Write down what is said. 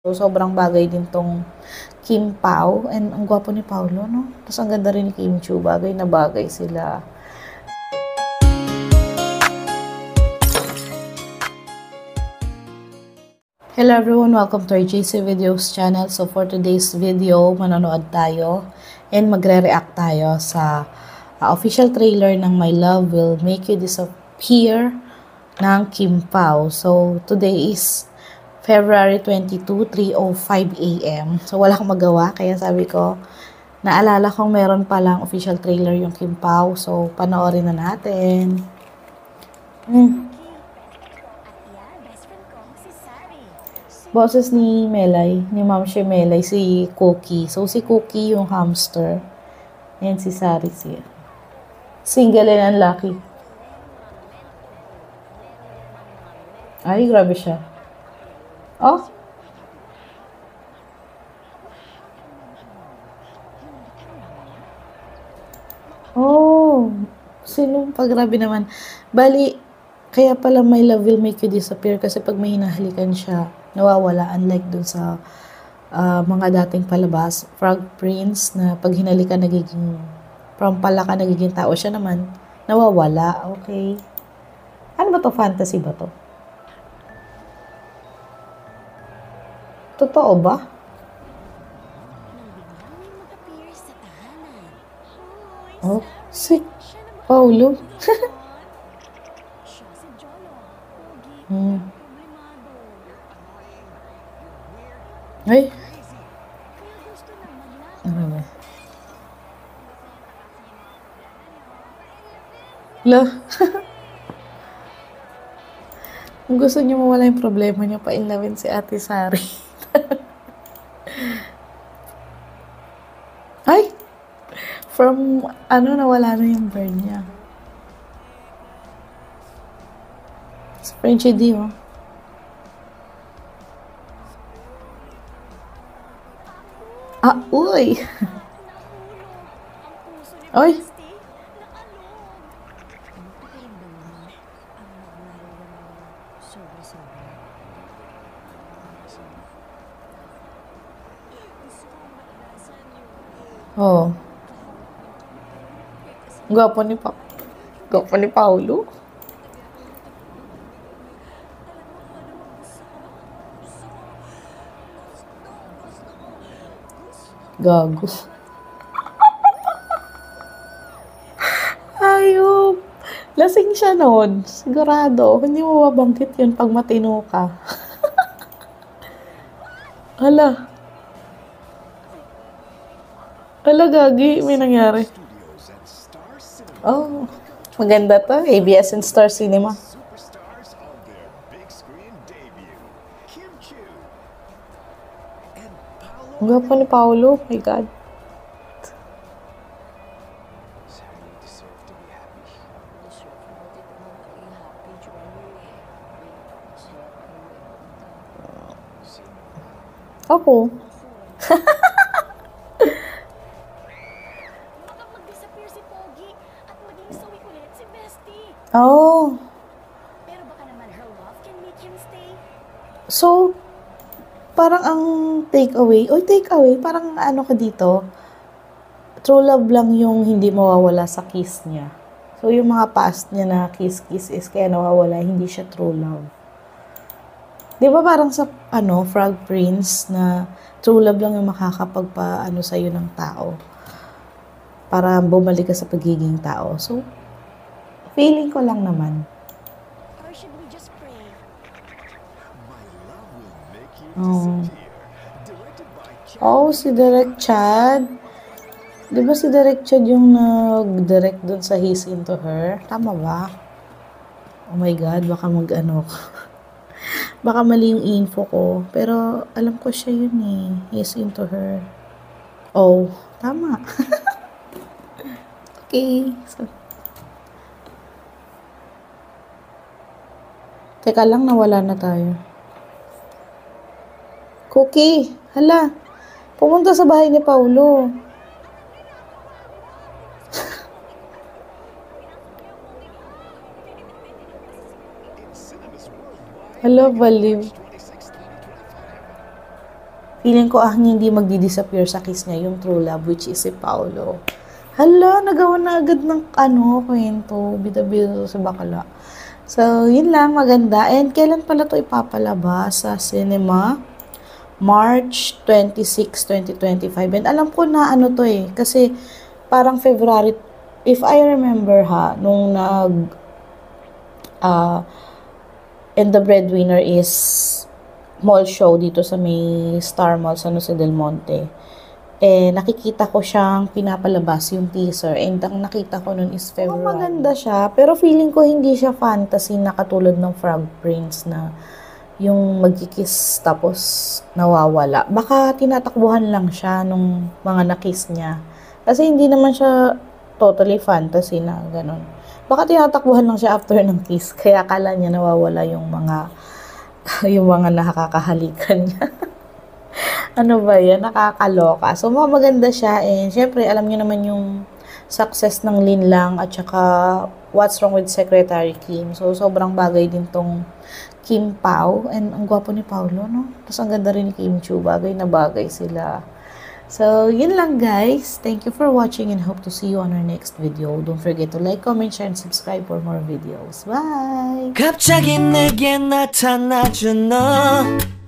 So, sobrang bagay din tong Kim Pao. And ang gwapo ni Paolo, no? Tapos ang ganda rin ni Kim Chiu. Bagay na bagay sila. Hello everyone! Welcome to our JC Videos channel. So for today's video, manonood tayo and magre-react tayo sa official trailer ng My Love Will Make You Disappear ng Kim Pao. So today is February 22, 3:05 AM. So wala akong magawa, kaya sabi ko, naalala kong meron palang official trailer yung Kim Pao. So panoorin na natin. Boses ni Melay, ni Ma'am She Melay, si Cookie. So si Cookie yung hamster. Ayan si Sari siya. Single and unlucky. Ay, grabe siya. Oh. Oh. Sinong pagrabe naman. Bali, kaya pala My Love Will Make You Disappear kasi pag may hinahalikan siya, nawawala. Unlike dun sa mga dating palabas, Frog Prince, na pag hinalikan nagiging, from palaka nagiging tao, siya naman, nawawala. Okay. Ano ba to? Fantasy ba to? Totoo ba? Oh, si Paulo. Ay. Ano ba? La. Kung gusto niyo mawala yung problema niyo, painlawin si Ate Sari. Ay! From, nawala na yung burn niya. Sa Frenchie D, oh. Ah, uy! Oy! Oh. Gwapo ni Paulo. Gago. Ayop. Lasing siya noon. Sigurado. Hindi mo mabanggit yun pag matino ka. Hala. Hala, gagi. May nangyari. Oh. Maganda to. ABS and Star Cinema. Ang gwapo ni Paulo. Oh my God. Ako. Baka mag-disappear si Pogi at maging sawi ulit si Bestie. Oh. Pero baka naman her love can make him stay. So, parang ang takeaway, parang ano ka dito, true love lang yung hindi mawawala sa kiss niya. So, yung mga past niya na kiss-kiss is kaya nawawala, hindi siya true love. Di ba parang sa, Frog Prince na true love lang yung makakapagpa, sa'yo ng tao. Para bumalik ka sa pagiging tao. So, feeling ko lang naman. Or should we just pray? Oh, si Direk Chad. Di ba si Direk Chad yung nag-direct dun sa He's Into Her? Tama ba? Oh my God, baka baka mali yung info ko. Pero alam ko siya yun eh. He's Into Her. Oh, tama. Okay. So, teka lang, nawala na tayo. Cookie, hala. Pumunta sa bahay ni Paulo. Hello, baliw. feeling ko hindi magdi-disappear sa kiss niya yung true love, which is si Paolo. Hala, nagawa na agad ng kwento. Bida-bida sa bakla. So, yun lang, maganda. And kailan pala to ipapalabas sa cinema? March 26, 2025. And alam ko na to kasi parang February, if I remember nung and the breadwinner is mall show dito sa may Star Mall sa San Jose del Monte. Nakikita ko siyang pinapalabas yung teaser. And ang nakita ko nun is February. Maganda siya, pero feeling ko hindi siya fantasy na katulad ng Frog Prince na yung magkikiss tapos nawawala. Baka tinatakbuhan lang siya nung mga nakiss niya. Kasi hindi naman siya totally fantasy na ganun. Baka tinatakbuhan lang siya after ng kiss. Kaya akala niya nawawala yung mga nakakahalikan niya. Ano ba yan? Nakakaloka. So, maganda siya. And, syempre, alam niyo naman yung success ng Linlang at saka What's Wrong with Secretary Kim. So, sobrang bagay din tong Kim Pao. And, ang gwapo ni Paolo, no? Tapos, ang ganda rin ni Kim Chu. Bagay na bagay sila. So, yun lang, guys. Thank you for watching and hope to see you on our next video. Don't forget to like, comment, share, and subscribe for more videos. Bye! 갑자기 내게 나타나준 너